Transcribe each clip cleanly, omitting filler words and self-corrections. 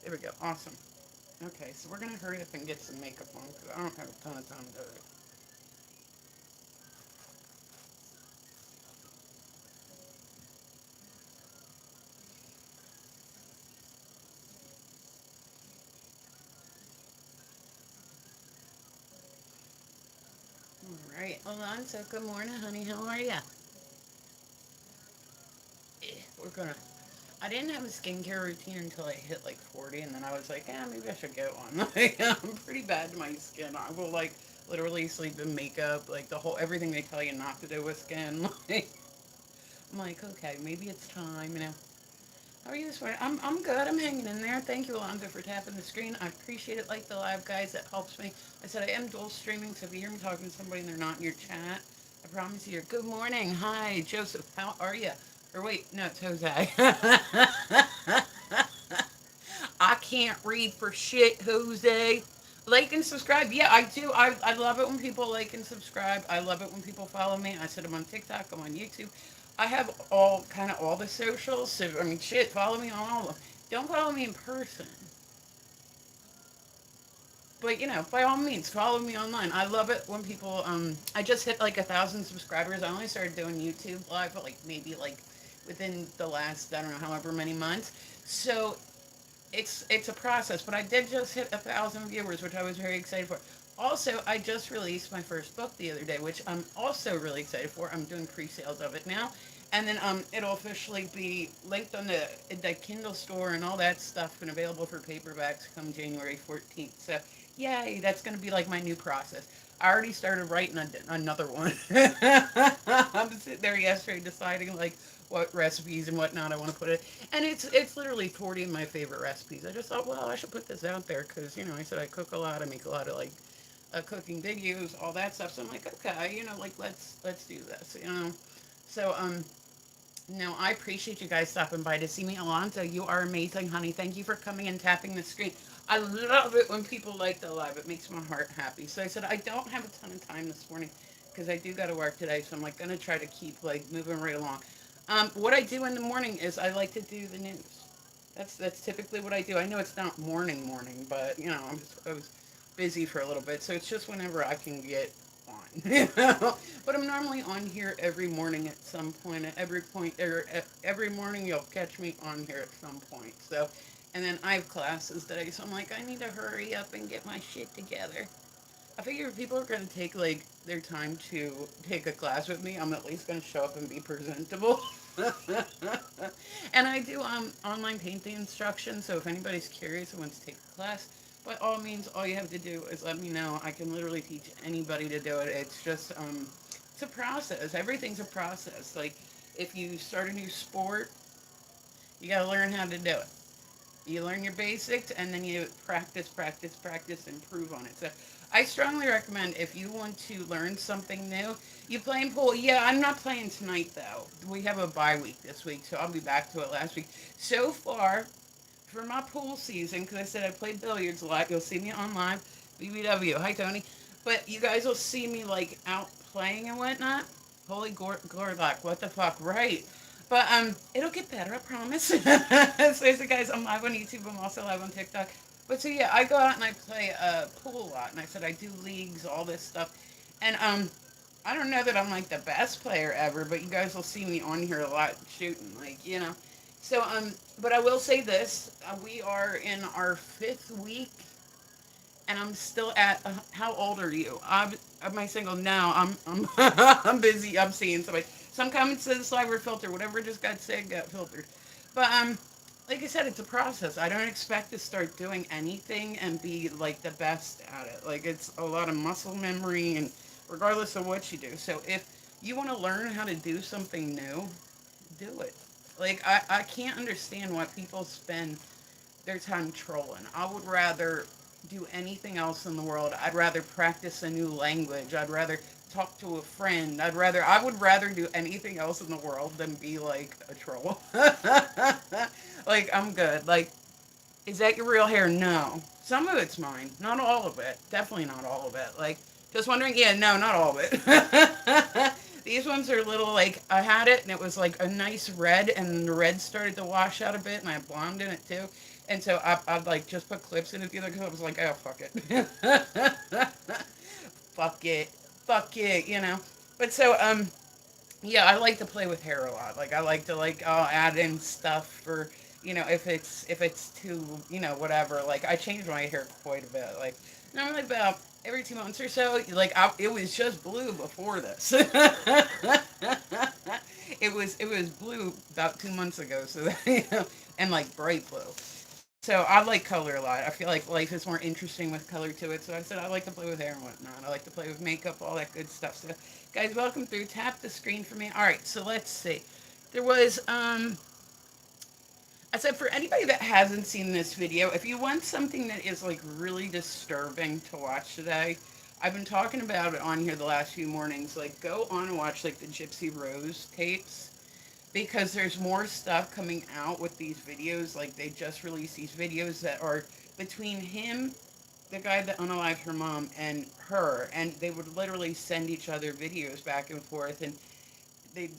There we go. Awesome. Okay, so we're going to hurry up and get some makeup on because I don't have a ton of time to do it. All right, Alonso, good morning, honey. How are ya? We're going to. I didn't have a skincare routine until I hit like 40, and then I was like, yeah, maybe I should get one. Like, I'm pretty bad to my skin. I will, like, literally sleep in makeup, like, everything they tell you not to do with skin. Like, I'm like, okay, maybe it's time, you know. How are you this morning? I'm good. I'm hanging in there. Thank you, Alonzo, for tapping the screen. I appreciate it like the live guys. That helps me. I said I am dual streaming, so if you hear me talking to somebody and they're not in your chat, I promise you, good morning. Hi, Joseph. How are you? Or wait, no, it's Jose. I can't read for shit, Jose. Like and subscribe. Yeah, I do. I love it when people like and subscribe. I love it when people follow me. I said I'm on TikTok. I'm on YouTube. I have all the socials. So I mean, shit. Follow me on all of them. Don't follow me in person, but you know, by all means, follow me online. I love it when people. I just hit like 1,000 subscribers. I only started doing YouTube live, but like maybe like within the last I don't know however many months. So it's a process, but I did just hit 1,000 viewers, which I was very excited for. Also, I just released my first book the other day, which I'm also really excited for. I'm doing pre-sales of it now, and then it'll officially be linked on the Kindle store and all that stuff, and available for paperbacks come January 14th. So, yay! That's going to be like my new process. I already started writing another one. I'm sitting there yesterday deciding like what recipes and whatnot I want to put it. And it's literally 40 of my favorite recipes. I just thought, well, I should put this out there because you know I said I cook a lot. I make a lot of like cooking videos, all that stuff. So I'm like, okay, you know, like let's do this, you know. So no, I appreciate you guys stopping by to see me. Alonzo, you are amazing, honey. Thank you for coming and tapping the screen. I love it when people like the live. It makes my heart happy. So I said I don't have a ton of time this morning because I do got to work today. So I'm like gonna try to keep like moving right along. What I do in the morning is I like to do the news. That's typically what I do. I know it's not morning, but you know I was busy for a little bit, so it's just whenever I can get on. You know, but I'm normally on here every morning at some point. At every point, or every morning you'll catch me on here at some point. So, and then I have classes today, so I'm like I need to hurry up and get my shit together. I figure if people are going to take like their time to take a class with me, I'm at least going to show up and be presentable. And I do online painting instruction, so if anybody's curious and wants to take a class, by all means, all you have to do is let me know. I can literally teach anybody to do it. It's just it's a process. Everything's a process. Like if you start a new sport, you got to learn how to do it. You learn your basics and then you practice, improve on it. So I strongly recommend if you want to learn something new, you playing pool. Yeah, I'm not playing tonight though. We have a bye week this week, so I'll be back to it last week. So far, for my pool season, because I said I played billiards a lot, you'll see me on live, BBW. Hi, Tony. But you guys will see me like out playing and whatnot. Holy Gorlock, what the fuck, right? But it'll get better, I promise. So I said, guys, I'm live on YouTube. I'm also live on TikTok. But so yeah, I go out and I play pool a lot, and I said I do leagues, all this stuff, and I don't know that I'm like the best player ever, but you guys will see me on here a lot shooting, like you know. So but I will say this: we are in our fifth week, and I'm still at. How old are you? Am I single? No, I'm I'm busy. I'm seeing somebody. Some comments said sliver filter. Whatever just got said got filtered. But like I said, it's a process. I don't expect to start doing anything and be like the best at it. Like it's a lot of muscle memory, and regardless of what you do. So if you want to learn how to do something new, do it. Like I can't understand why people spend their time trolling. I would rather do anything else in the world. I'd rather practice a new language. I'd rather talk to a friend. I would rather do anything else in the world than be like a troll. Like I'm good. Like is that your real hair? No. Some of it's mine. Not all of it. Definitely not all of it. Like just wondering, yeah, no, not all of it. These ones are little like I had it and it was like a nice red and the red started to wash out a bit and I had blonde in it too. And so I'd like just put clips in it the other because I was like, oh, fuck it. Fuck it. Fuck it, you know. But so, yeah, I like to play with hair a lot. Like I like to like I'll add in stuff for if it's too whatever. Like I change my hair quite a bit. Like normally about every 2 months or so. Like it was just blue before this. it was blue about 2 months ago. So that, and like bright blue. So I like color a lot. I feel like life is more interesting with color to it. So I said I like to play with hair and whatnot. I like to play with makeup, all that good stuff. So guys, welcome through. Tap the screen for me. All right, so let's see. There was I said for anybody that hasn't seen this video, if you want something that is like really disturbing to watch today, I've been talking about it on here the last few mornings. Like go on and watch like the Gypsy Rose tapes because there's more stuff coming out with these videos. Like they just released these videos that are between him, the guy that unalived her mom, and her, and they would literally send each other videos back and forth, and they.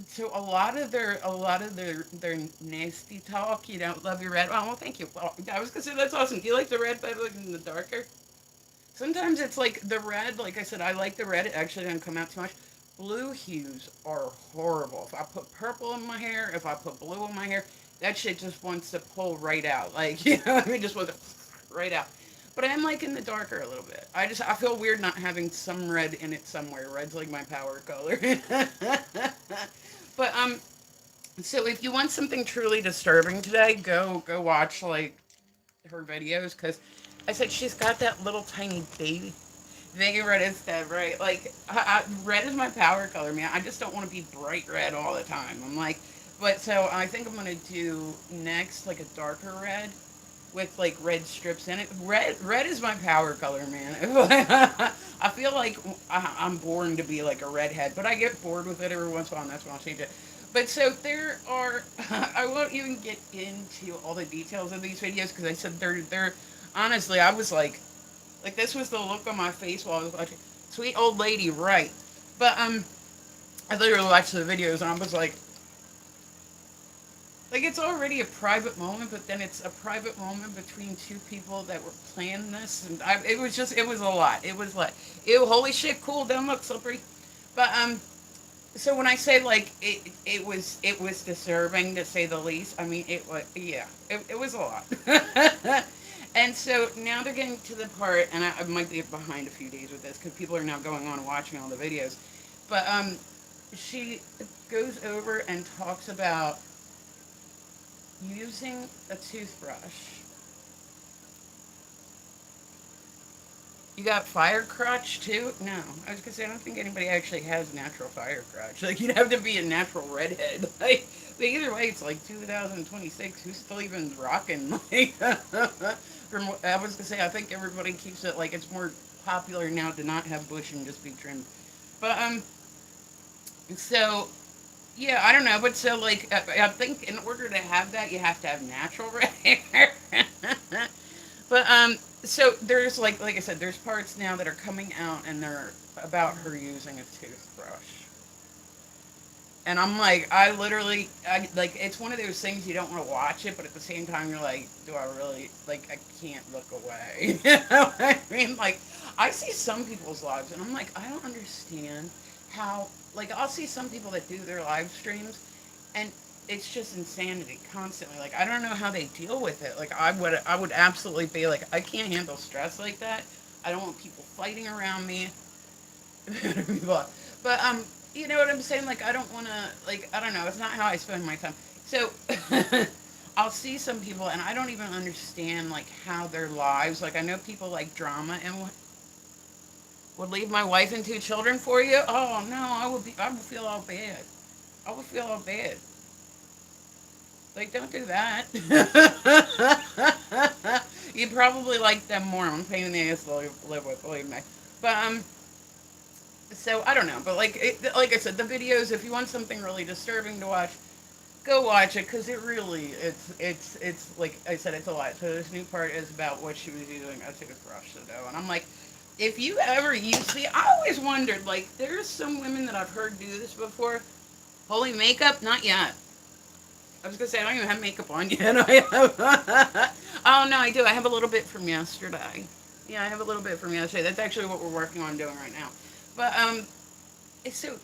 So a lot of their nasty talk, love your red. Oh, well, thank you. Well, I was gonna say that's awesome. Do you like the red better than the darker? Sometimes it's like the red, like I said, I like the red. It actually doesn't come out too much. Blue hues are horrible. If I put purple in my hair, if I put blue in my hair, that shit just wants to pull right out. Like, it just wants to right out. But I am liking the darker a little bit. I feel weird not having some red in it somewhere. Red's like my power color. But so if you want something truly disturbing today, go watch like her videos because I said she's got that little tiny baby. Vegan red is dead, right? Like, red is my power color, man. I just don't want to be bright red all the time. I'm like, but so I think I'm gonna do next like a darker red with like red strips in it. Red is my power color, man. I feel like I'm born to be like a redhead, but I get bored with it every once in a while, and that's when I'll change it. But so there are, I won't even get into all the details of these videos because I said they're honestly, I was like this was the look on my face while I was watching. Sweet old lady, right? But I literally watched the videos and I was like it's already a private moment, but then it's a private moment between two people that were planning this, and it was a lot. It was like, ew, holy shit, cool, don't look slippery. But so when I say like it was disturbing to say the least. I mean it was yeah, it was a lot. And so now they're getting to the part, and I might be behind a few days with this because people are now going on and watching all the videos. But she goes over and talks about using a toothbrush. You got fire crotch too? No, I was gonna say I don't think anybody actually has natural fire crotch. Like you'd have to be a natural redhead. Like, but either way, it's like 2026. Who's still even rocking? Like, from I was gonna say, I think everybody keeps it like it's more popular now to not have bush and just be trimmed. But so yeah, I don't know, but so like I think in order to have that, you have to have natural red hair. But so there's like I said, there's parts now that are coming out, and they're about her using a toothbrush. And I'm like, I literally, like, it's one of those things you don't want to watch it, but at the same time, you're like, do I really, like, I can't look away. You know what I mean? Like, I see some people's lives, and I'm like, I don't understand how, like, I'll see some people that do their live streams, and it's just insanity constantly. Like, I don't know how they deal with it. Like, I would absolutely be like, I can't handle stress like that. I don't want people fighting around me. But you know what I'm saying? Like I don't want to. Like I don't know. It's not how I spend my time. So I'll see some people, and I don't even understand like how their lives. Like I know people like drama and would leave my wife and two children for you. Oh no, I would be. I would feel all bad. I would feel all bad. Like don't do that. You probably like them more. I'm a pain in the ass to live with. Believe me. But so I don't know, but like I said, the videos. If you want something really disturbing to watch, go watch it because it really it's like I said, it's a lot. So this new part is about what she was using a toothbrush to do, and I'm like, if you ever use, see, I always wondered like there's some women that I've heard do this before. Holy makeup, not yet. I was gonna say I don't even have makeup on yet. I have. Oh no, I do. I have a little bit from yesterday. Yeah, I have a little bit from yesterday. That's actually what we're working on doing right now. But so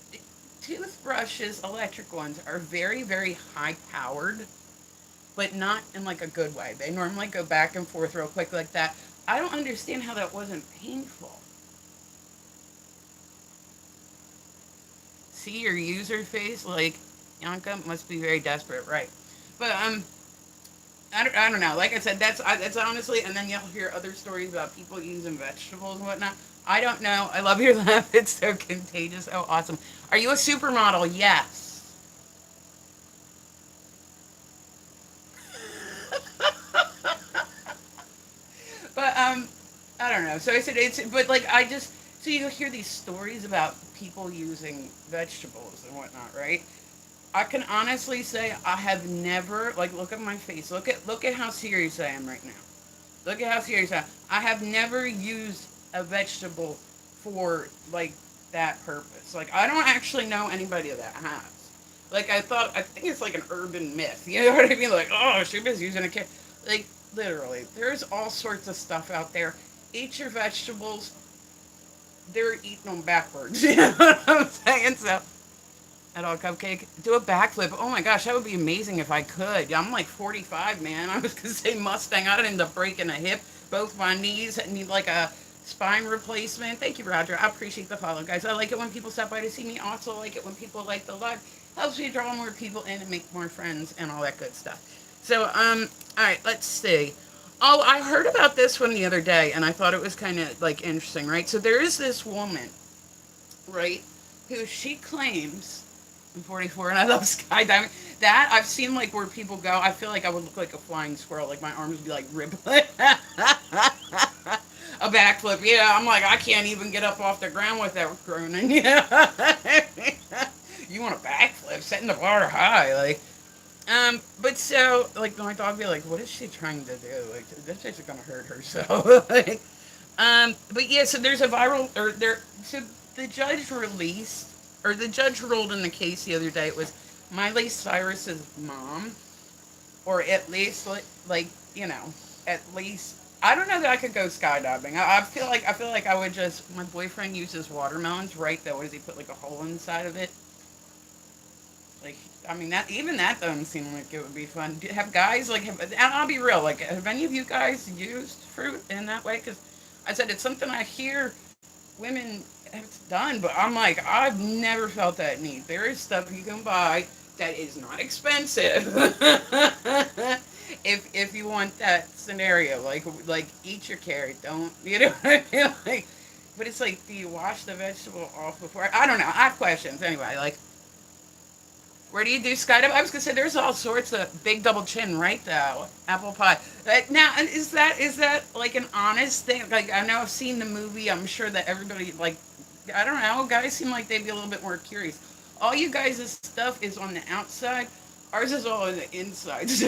toothbrushes, electric ones, are very, very high powered, but not in like a good way. They normally go back and forth real quick like that. I don't understand how that wasn't painful. See your user face, like Yanka must be very desperate, right? But I don't know. Like I said, that's honestly, and then you'll hear other stories about people using vegetables and whatnot. I don't know. I love your laugh. It's so contagious. Oh, awesome. Are you a supermodel? Yes. But I don't know. So I said it's, but like I just, so you hear these stories about people using vegetables and whatnot, right? I can honestly say I have never, like, look at my face. Look at how serious I am right now. Look at how serious I am. I have never used a vegetable for like that purpose. Like I don't actually know anybody that has. Like I think it's like an urban myth. You know what I mean? Like, oh, she was using a kid. Like literally, there's all sorts of stuff out there. Eat your vegetables. They're eating them backwards. You know what I'm saying? So at all cupcake, do a backflip. Oh my gosh, that would be amazing if I could. Yeah, I'm like 45, man. I was gonna say Mustang. I'd end up breaking a hip, both my knees. I need like a spine replacement. Thank you, Roger. I appreciate the follow, guys. I like it when people stop by to see me. Also like it when people like the live. Helps me draw more people in and make more friends and all that good stuff. So all right, let's see. Oh, I heard about this one the other day, and I thought it was kind of like interesting, right? So there is this woman, right, who she claims I'm 44 and I love skydiving. That I've seen like where people go. I feel like I would look like a flying squirrel. Like my arms would be like ribbling. A backflip. Yeah, I'm like I can't even get up off the ground without groaning. Yeah. You want a backflip? Setting the bar high. Like but so like my dog be like, what is she trying to do? Like this is gonna hurt herself. Like, but yeah, so there's a viral or there. So the judge released or the judge ruled in the case the other day. It was Miley Cyrus's mom, or at least like you know, at least I don't know that I could go skydiving. I feel like I would just. My boyfriend uses watermelons, right? That what does he put like a hole inside of it? Like I mean that even that doesn't seem like it would be fun. Have guys like have, and I'll be real. Like have any of you guys used fruit in that way? Because I said it's something I hear women have done, but I'm like I've never felt that need. There is stuff you can buy that is not expensive. If you want that scenario, like eat your carrot, don't you know what I mean? Like, but it's like, do you wash the vegetable off before? I don't know. I have questions anyway. Like where do you do skydive? I was gonna say there's all sorts of big double chin, right? Though apple pie. Now is that like an honest thing? Like I know I've seen the movie. I'm sure that everybody like I don't know. Guys seem like they'd be a little bit more curious. All you guys' stuff is on the outside. Ours is all on the inside. So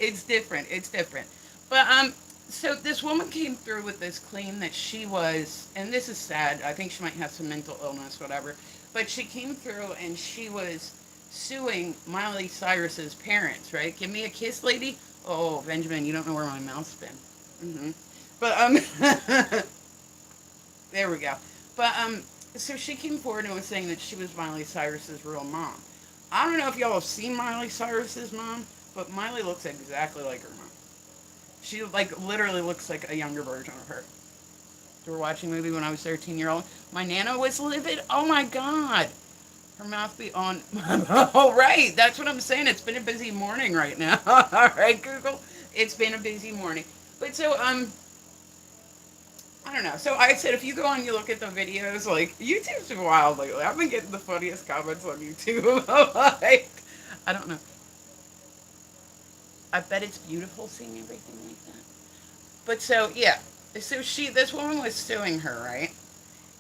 it's different. It's different. But so this woman came through with this claim that she was, and this is sad. I think she might have some mental illness, whatever. But she came through and she was suing Miley Cyrus's parents, right? Give me a kiss, lady. Oh, Benjamin, you don't know where my mouth's been. But there we go. But so she came forward and was saying that she was Miley Cyrus's real mom. I don't know if y'all have seen Miley Cyrus's mom, but Miley looks exactly like her mom. She like literally looks like a younger version of her. We were watching a movie when I was 13-year-old. My nana was livid. Oh my god. Her mouth be on. Oh, right. That's what I'm saying. It's been a busy morning right now. All right, Google. It's been a busy morning. But so, I don't know. So I said if you go on and you look at the videos, like, YouTube's been wild lately. I've been getting the funniest comments on YouTube. Like, I don't know. I bet it's beautiful seeing everything like that. But so, yeah. So this woman was suing her, right?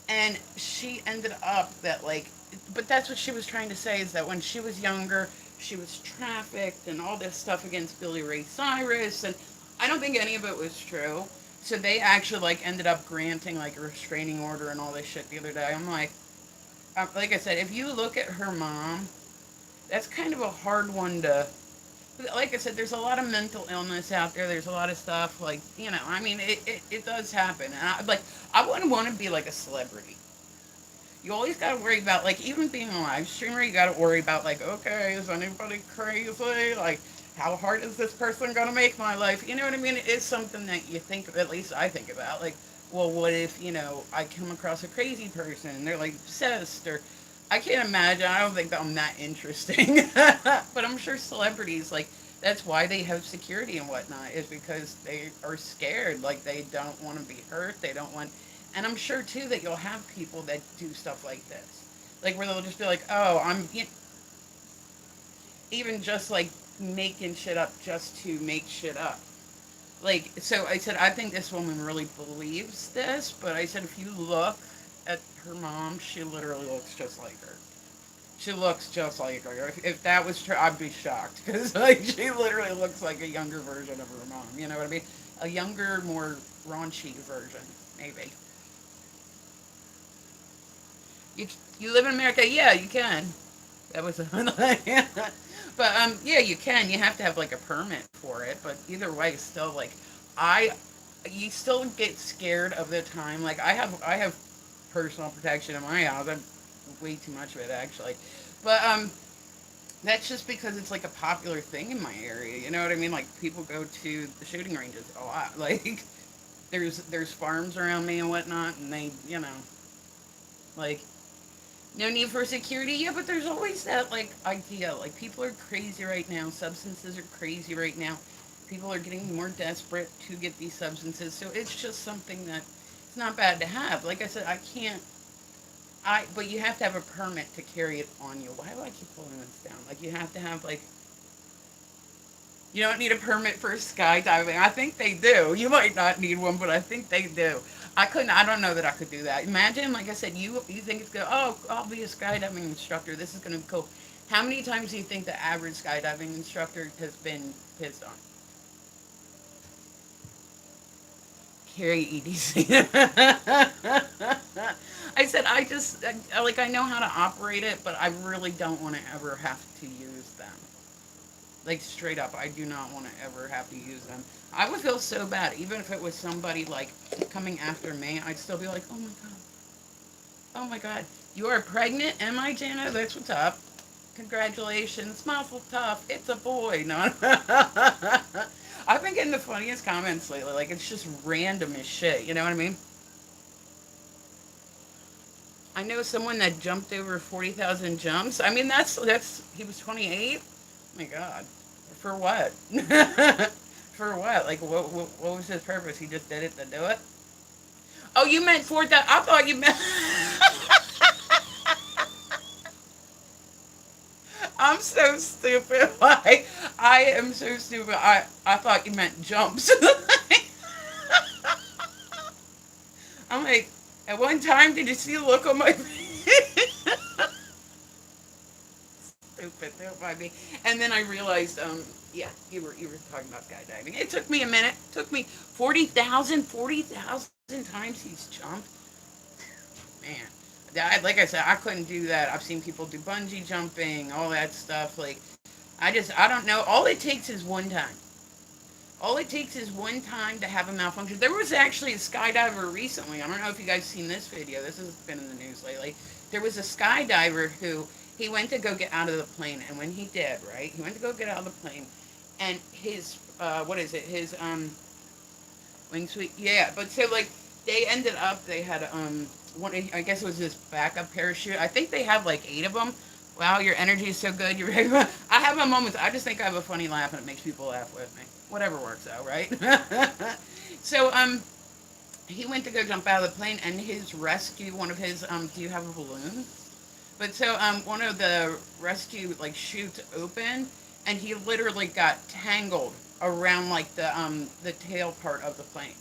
And she ended up that like but that's what she was trying to say is that when she was younger she was trafficked and all this stuff against Billy Ray Cyrus, and I don't think any of it was true. So they actually like ended up granting like a restraining order and all this shit the other day. I'm like I said, if you look at her mom, That's kind of a hard one to. Like I said, there's a lot of mental illness out there. There's a lot of stuff like I mean, it does happen, and I wouldn't want to be like a celebrity. You always got to worry about like even being a live streamer. You got to worry about like, okay, is anybody crazy? Like, how hard is this person gonna make my life? You know what I mean? It is something that you think. At least I think about. Like, well, what if I come across a crazy person and they're like obsessed or I can't imagine. I don't think that I'm that interesting, but I'm sure celebrities like that's why they have security and whatnot is because they are scared. Like they don't want to be hurt. They don't want and I'm sure too that you'll have people that do stuff like this, like where they'll just be like, "Oh, even just like making shit up just to make shit up." Like, so I said, I think this woman really believes this, but I said, if you look at her mom, she literally looks just like her. She looks just like her. If that was true, I'd be shocked because like she literally looks like a younger version of her mom. You know what I mean? A younger, more raunchy version, maybe. You you live in America? Yeah, you can. That was a but yeah, you can. You have to have like a permit for it. But either way, still like I you still get scared of the time. Like I have personal protection in my house. I'm way too much of it actually. But that's just because it's like a popular thing in my area. You know what I mean? Like people go to the shooting ranges a lot. Like there's farms around me and whatnot, and they like no need for security. Yeah, but there's always that like idea. Like people are crazy right now. Substances are crazy right now. People are getting more desperate to get these substances. So it's just something that it's not bad to have. Like I said, I can't. But you have to have a permit to carry it on you. Why do I keep pulling this down? Like you have to have like you don't need a permit for skydiving. I think they do. You might not need one, but I think they do. I couldn't. I don't know that I could do that. Imagine, like I said, you think it's good. Oh, I'll be a skydiving instructor. This is gonna be cool. How many times do you think the average skydiving instructor has been pissed on? Carry EDC. I said like I know how to operate it, but I really don't want to ever have to use them. Like straight up, I do not want to ever have to use them. I would feel so bad, even if it was somebody like coming after me. I'd still be like, oh my god, you are pregnant, am I, Jana? That's what's up. Congratulations, Mazel Tov. It's a boy. No, I've been getting the funniest comments lately. Like it's just random as shit. You know what I mean? I know someone that jumped over 40,000 jumps. I mean, that's he was 28. Oh my god. For what? For what? Like, what was his purpose? He just did it to do it? Oh, you meant 4,000. I thought you meant. I'm so stupid. Like, I am so stupid. I thought you meant jumps. I'm like, at one time, did you see the look on my face? Stupid, don't mind me. And then I realized, yeah, you were talking about skydiving. It took me a minute. It took me 40,000 times he's jumped. Man, like I said, I couldn't do that. I've seen people do bungee jumping, all that stuff. Like, I don't know. All it takes is one time. All it takes is one time to have a malfunction. There was actually a skydiver recently. I don't know if you guys seen this video. This has been in the news lately. There was a skydiver who he went to go get out of the plane, and when he did, right, he went to go get out of the plane, and his what is it? His wingsuit. Yeah, but so like they ended up they had one. I guess it was this backup parachute. I think they have like 8 of them. Wow, your energy is so good. You're ready. I have my moments. I just think I have a funny laugh and it makes people laugh with me. Whatever works out, right? So he went to go jump out of the plane and his rescue one of his do you have a balloon? But so one of the rescue like chutes open and he literally got tangled around like the tail part of the plane.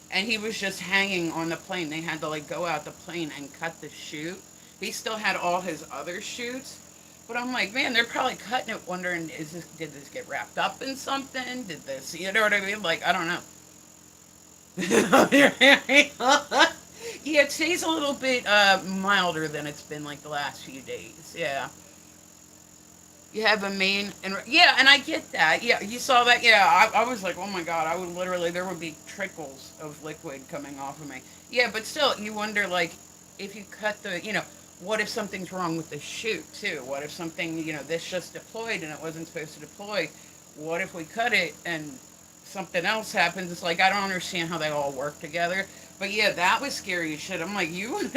And he was just hanging on the plane. They had to like go out the plane and cut the chute. He still had all his other chutes. But I'm like, man, they're probably cutting it, wondering, did this get wrapped up in something? Did this, you know what I mean? Like, I don't know. Yeah, today's a little bit milder than it's been like the last few days. Yeah. You have a main and yeah, and I get that. Yeah, you saw that. Yeah, I was like, oh my god, I would literally there would be trickles of liquid coming off of me. Yeah, but still, you wonder like if you cut the, what if something's wrong with the chute too? What if something, this just deployed and it wasn't supposed to deploy? What if we cut it and something else happens? It's like I don't understand how they all work together. But yeah, that was scary as shit. I'm like, you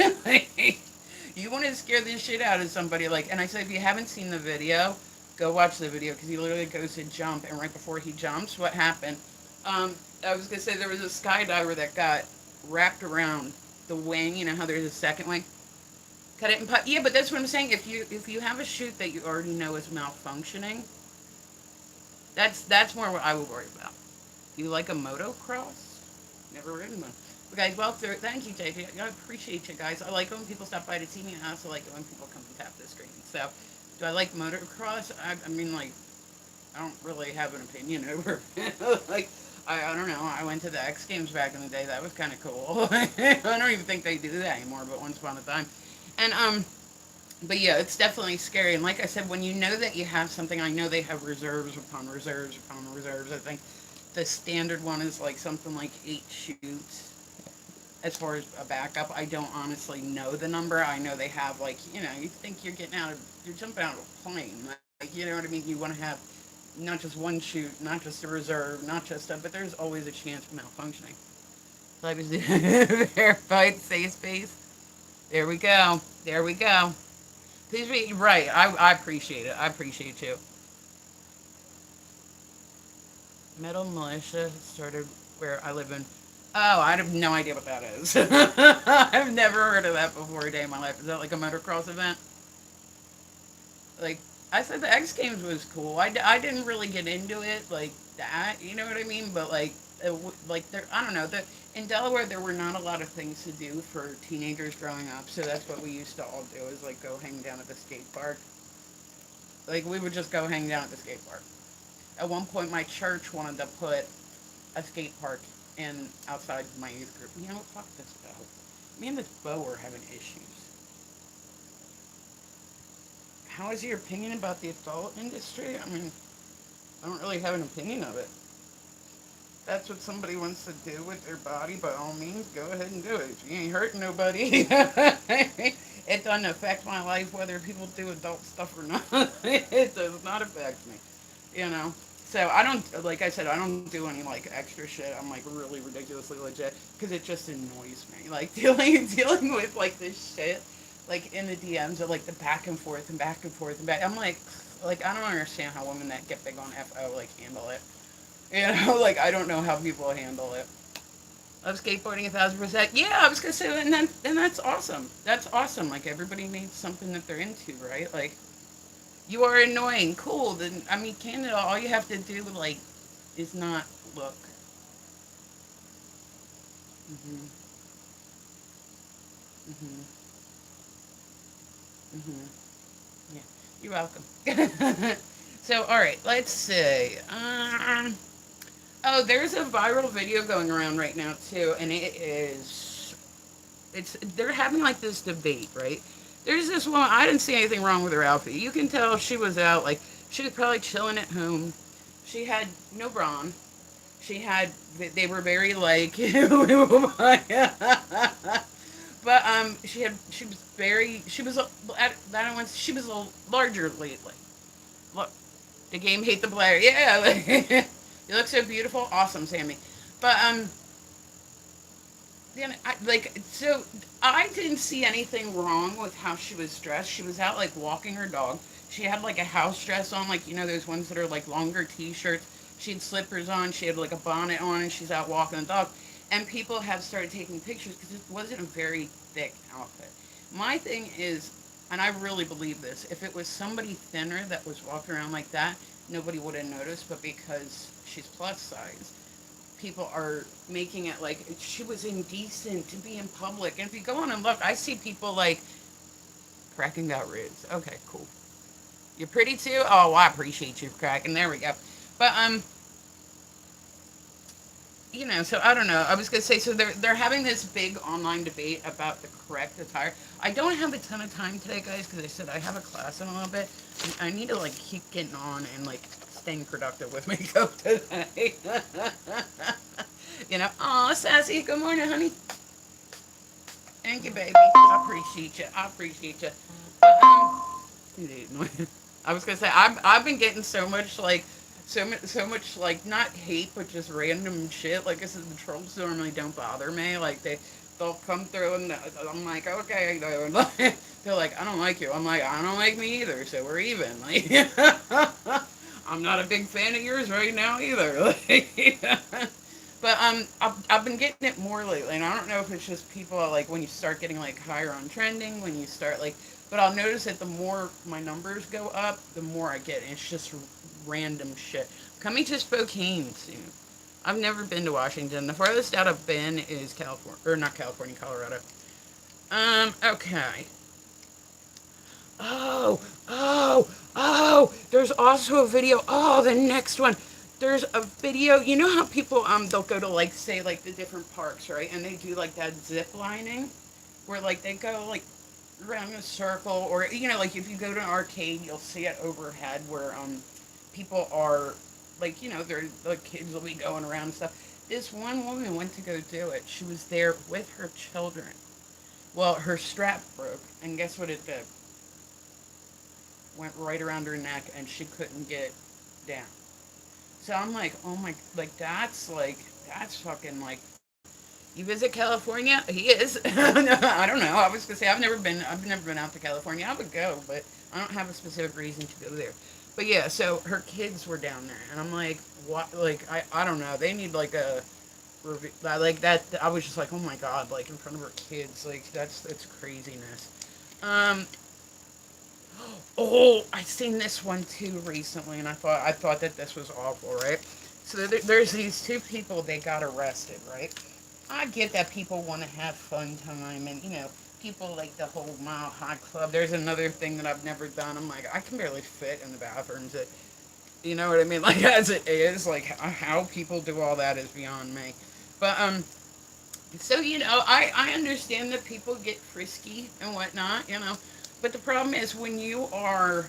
you want to scare the shit out of somebody, like, and I said, if you haven't seen the video, go watch the video because he literally goes to jump, and right before he jumps, what happened? Um, I was gonna say there was a skydiver that got wrapped around the wing. You know how there's a second wing. Cut it and put. Yeah, but that's what I'm saying. If you have a chute that you already know is malfunctioning, that's more what I would worry about. You like a motocross? Never ridden one. But guys, well, thank you, JJ. I appreciate you guys. I like it when people stop by to see me, and I also like it when people come and tap the screen. So, do I like motocross? I mean, like, I don't really have an opinion over it. Like, I don't know. I went to the X Games back in the day. That was kind of cool. I don't even think they do that anymore, but once upon a time. And, but yeah, it's definitely scary. And like I said, when you know that you have something, I know they have reserves upon reserves upon reserves. I think the standard one is like something like 8 shoots. As far as a backup, I don't honestly know the number. I know they have like, you think you're getting out of, you're jumping out of a plane. Like, you know what I mean? You want to have not just one shoot, not just a reserve, not just a, but there's always a chance of malfunctioning. So I was verified safe space. There we go. There we go. Please be right. I appreciate it. I appreciate you. Metal militia started where I live in. Oh, I have no idea what that is. I've never heard of that before a day in my life. Is that like a motocross event? Like, I said the X Games was cool. I didn't really get into it like that, you know what I mean? But like, like there, I don't know. In Delaware, there were not a lot of things to do for teenagers growing up, so that's what we used to all do is like go hang down at the skate park. Like, we would just go hang down at the skate park. At one point, my church wanted to put a skate park in outside my youth group. You know what? Fuck this bow. Me and this bow are having issues. How is your opinion about the adult industry? I mean, I don't really have an opinion of it. That's what somebody wants to do with their body. By all means, go ahead and do it. If you ain't hurting nobody, it doesn't affect my life whether people do adult stuff or not. It does not affect me, you know. So I don't, like I said, I don't do any like extra shit. I'm like really ridiculously legit because it just annoys me. Like dealing with like this shit, like in the DMs of like the back and forth and back and forth and back. I'm like I don't understand how women that get big on FO like handle it. You know, like I don't know how people handle it. Love skateboarding 1,000%. Yeah, I was gonna say, and that's awesome. That's awesome. Like everybody needs something that they're into, right? Like you are annoying. Cool. Then I mean, Canada, all you have to do like is not look. Mhm. Mhm. Mhm. Yeah. You're welcome. So, all right. Let's see. Oh, there's a viral video going around right now too, and it is. It's they're having like this debate, right? There's this woman. I didn't see anything wrong with her outfit. You can tell she was out. Like she was probably chilling at home. She had no bra on. She had. They were very like. But she was very she was at that once she was a larger lately. Look, the game hate the player. Yeah, you look so beautiful. Awesome, Sammy. But then I didn't see anything wrong with how she was dressed. She was out like walking her dog. She had like a house dress on, like those ones that are like longer T-shirts. She had slippers on. She had like a bonnet on, and she's out walking the dog. And people have started taking pictures because it wasn't a very thick outfit. My thing is, and I really believe this, if it was somebody thinner that was walking around like that, nobody would have noticed. But because she's plus size, people are making it like she was indecent to be in public. And if you go on and look, I see people like cracking out ribs. Okay, cool. You're pretty too. Oh, well, I appreciate you cracking. There we go. But So I don't know. I was gonna say, so they're having this big online debate about the correct attire. I don't have a ton of time today, guys, because I said I have a class in a little bit. And I need to like keep getting on and like staying productive with makeup today. Oh, Sassy, good morning, honey. Thank you, baby. I appreciate you. I appreciate you. I was gonna say I've been getting so much like so much like not hate but just random shit. Like I said, the trolls normally don't bother me. Like they'll come through and I'm like okay, they're like I don't like you. I'm like I don't like me either. So we're even. Like I'm not a big fan of yours right now either. But I've been getting it more lately, and I don't know if it's just people like when you start getting like higher on trending, when you start like, but I'll notice that the more my numbers go up, the more I get. And it's just random shit. Coming to Spokane soon. I've never been to Washington. The farthest out I've been is California, or not California, Colorado. Okay. Oh, there's also a video. Oh, the next one. There's a video. You know how people they'll go to like say like the different parks, right? And they do like that zip lining where like they go like around in a circle or like if you go to an arcade, you'll see it overhead where people are like the kids will be going around and stuff. This one woman went to go do it. She was there with her children. Well, her strap broke, and guess what it did? Went right around her neck and she couldn't get down. So I'm like, oh my, that's fucking like, you visit California? He is. I don't know. I was gonna say I've never been out to California. I would go, but I don't have a specific reason to go there. But yeah, so her kids were down there, and I'm like, what? Like, I don't know. They need like a like that. I was just like, oh my god, like in front of her kids, like that's craziness. Um, Oh, I seen this one too recently, and I thought that this was awful, right? So there's these two people they got arrested, right? I get that people want to have fun time, and people like the whole Mile High Club. There's another thing that I've never done. I'm like I can barely fit in the bathrooms. You know what I mean? Like as it is, like how people do all that is beyond me. But so I understand that people get frisky and whatnot, but the problem is when you're on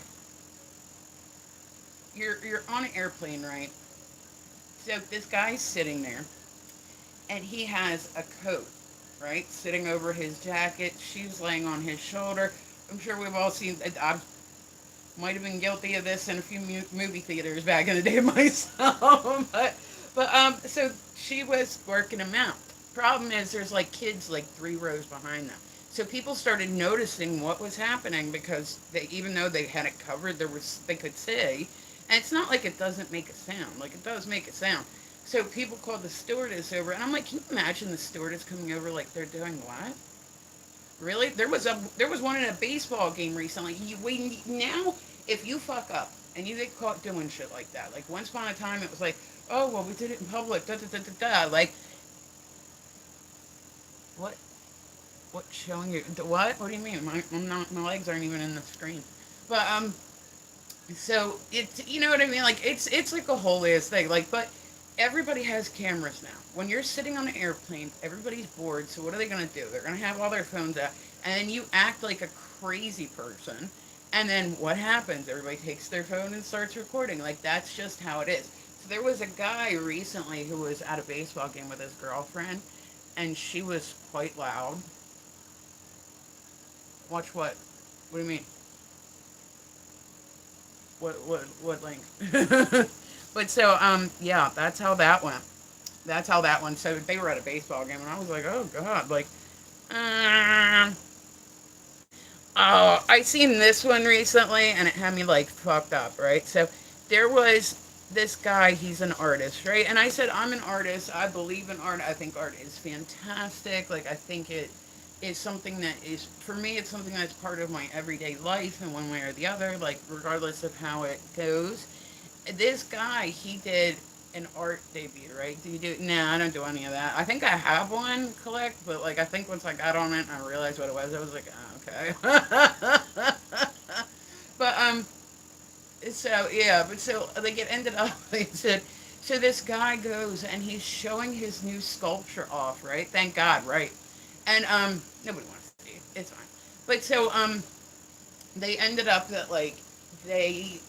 an airplane, right? So this guy's sitting there, and he has a coat, right, sitting over his jacket. She's laying on his shoulder. I'm sure we've all seen. I might have been guilty of this in a few movie theaters back in the day myself, but so she was working him out. Problem is, there's like kids like 3 rows behind them. So people started noticing what was happening because even though they had it covered, they could see, and it's not like it doesn't make a sound. Like it does make a sound. So people called the stewardess over, and I'm like, can you imagine the stewardess coming over like they're doing what? Really? There was one in a baseball game recently. Now, if you fuck up and you get caught doing shit like that, like once upon a time it was like, oh well, we did it in public, da da da da da. Like what? What showing you? What? What do you mean? My legs aren't even in the screen. But so it's what I mean. Like it's like a whole ass thing. Like but everybody has cameras now. When you're sitting on an airplane, everybody's bored. So what are they gonna do? They're gonna have all their phones out, and then you act like a crazy person. And then what happens? Everybody takes their phone and starts recording. Like that's just how it is. So there was a guy recently who was at a baseball game with his girlfriend, and she was quite loud. Watch what? What do you mean? What link? But so yeah, that's how that went. That's how that went. So they were at a baseball game, and I was like, oh god, like, um, oh, I seen this one recently, and it had me like fucked up, right? So there was this guy. He's an artist, right? And I said, I'm an artist. I believe in art. I think art is fantastic. Like I think it is something that is for me. It's something that's part of my everyday life in one way or the other. Like regardless of how it goes. This guy, he did an art debut, right? Do you do? No, I don't do any of that. I think I have one collect, but like I think once I got on it and I realized what it was, I was like, oh, okay. But so yeah, but so like it ended up. They said So this guy goes and he's showing his new sculpture off, right? Thank God, right? And nobody wants to see it. It's fine. But so they ended up that like they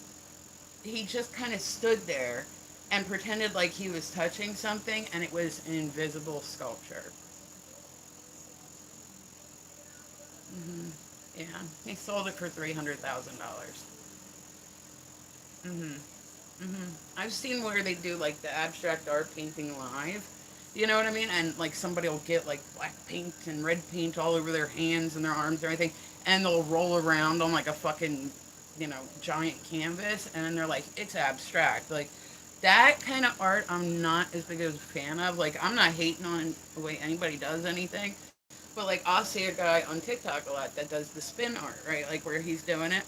he just kind of stood there and pretended like he was touching something, and it was an invisible sculpture. Hmm. Yeah, he sold it for $300,000. Hmm. Hmm. I've seen where they do like the abstract art painting live. You know what I mean? And like somebody will get like black paint and red paint all over their hands and their arms and everything, and they'll roll around on like a fucking, giant canvas, and then they're like, it's abstract. Like that kind of art, I'm not as big of a fan of. Like I'm not hating on the way anybody does anything, but like I'll see a guy on TikTok a lot that does the spin art, right? Like where he's doing it.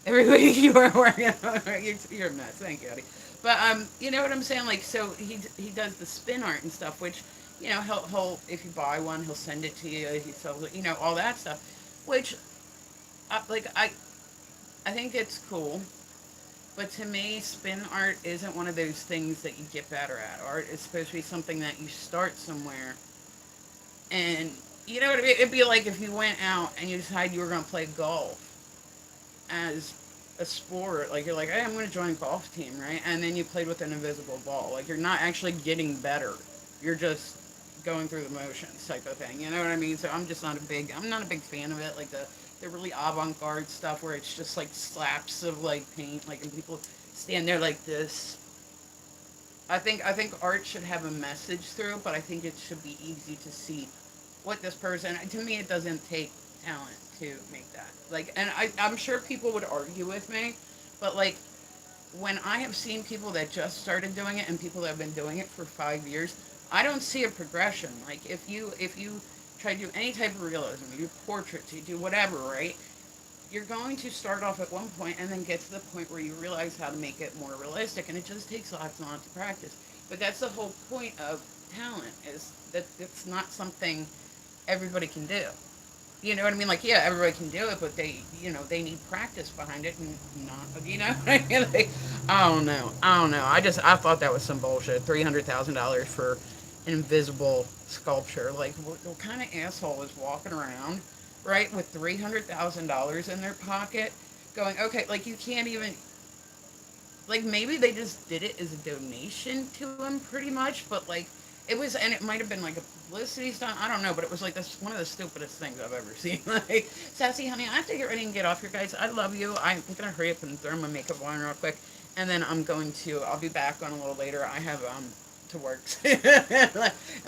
Every week you are working on it. You're a mess. Thank you, Eddie. But you know what I'm saying? Like, so he does the spin art and stuff, which he'll if you buy one, he'll send it to you. He sells it, all that stuff. Which, like I think it's cool. But to me, spin art isn't one of those things that you get better at. Art is supposed to be something that you start somewhere, and you know what I mean. It'd be like if you went out and you decided you were going to play golf as a sport. Like you're like, hey, I'm going to join a golf team, right? And then you played with an invisible ball. Like you're not actually getting better. You're just going through the motions type of thing. You know what I mean? So I'm not a big fan of it. Like the really avant-garde stuff where it's just like slaps of like paint, like and people stand there like this. I think art should have a message through, but I think it should be easy to see what this person. To me, it doesn't take talent to make that. Like, and I'm sure people would argue with me, but like when I have seen people that just started doing it and people that have been doing it for 5 years, I don't see a progression. Like if you try to do any type of realism, you do portraits, you do whatever, right? You're going to start off at one point and then get to the point where you realize how to make it more realistic, and it just takes lots and lots of practice. But that's the whole point of talent, is that it's not something everybody can do. You know what I mean? Like, yeah, everybody can do it, but they need practice behind it, and not, like, I don't know. I don't know. I thought that was some bullshit. $300,000 for invisible sculpture. Like, what kind of asshole is walking around, right, with $300,000 in their pocket, going, okay, like you can't even, like maybe they just did it as a donation to him, pretty much, but like and it might have been like a publicity stunt. I don't know, but it was like this one of the stupidest things I've ever seen. Like, Sassy, honey, I have to get ready and get off here, guys. I love you. I'm gonna hurry up and throw my makeup on real quick, and then I'll be back on a little later. I have to work in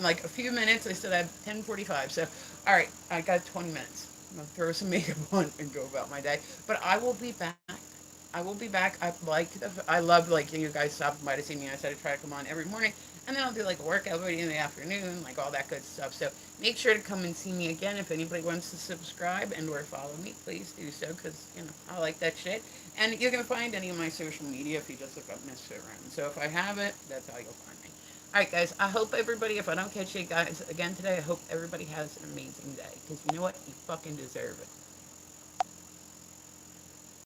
like a few minutes. I still have 10:45. So, all right, I got 20 minutes. I'm gonna throw some makeup on and go about my day. But I will be back. I will be back. I love like you guys stopping by to see me. I said I try to come on every morning, and then I'll do like a workout video in the afternoon, like all that good stuff. So make sure to come and see me again. If anybody wants to subscribe and or follow me, please do so, because I like that shit. And you can find any of my social media if you just look up Misfit Ren. So if I have it, that's how you'll find me. All right, guys. I hope everybody. If I don't catch you guys again today, I hope everybody has an amazing day, because you know what, you fucking deserve it.